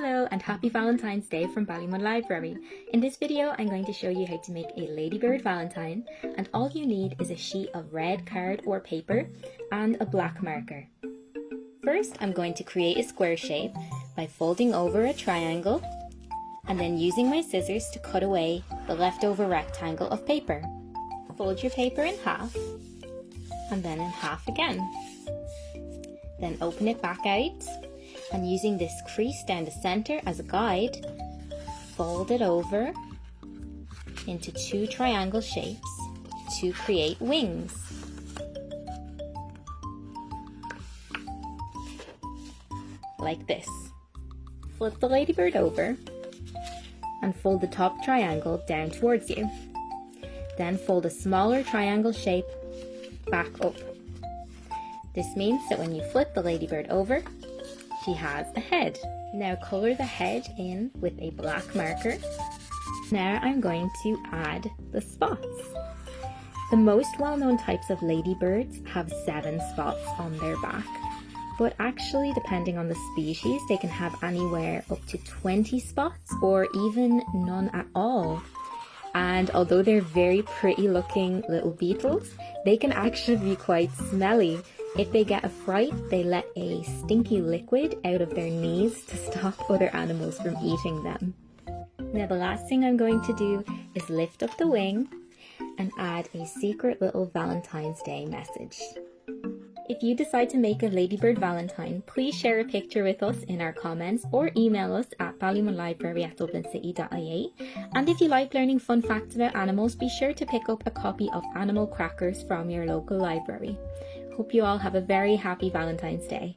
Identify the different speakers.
Speaker 1: Hello and happy Valentine's Day from Ballymun Library. In this video I'm going to show you how to make a Ladybird Valentine, and all you need is a sheet of red card or paper and a black marker. First I'm going to create a square shape by folding over a triangle and then using my scissors to cut away the leftover rectangle of paper. Fold your paper in half and then in half again. Then open it back out, and using this crease down the center as a guide, fold it over into two triangle shapes to create wings. Like this. Flip the ladybird over and fold the top triangle down towards you. Then fold a smaller triangle shape back up. This means that when you flip the ladybird over, she has a head. Now colour the head in with a black marker. Now I'm going to add the spots. The most well-known types of ladybirds have 7 spots on their back, but actually depending on the species they can have anywhere up to 20 spots or even none at all. And although they're very pretty looking little beetles, they can actually be quite smelly. If they get a fright, they let a stinky liquid out of their knees to stop other animals from eating them. Now the last thing I'm going to do is lift up the wing and add a secret little Valentine's Day message. If you decide to make a Ladybird Valentine, please share a picture with us in our comments or email us at ballymunlibrary@dublincity.ie. And if you like learning fun facts about animals, be sure to pick up a copy of Animal Crackers from your local library. Hope you all have a very happy Valentine's Day.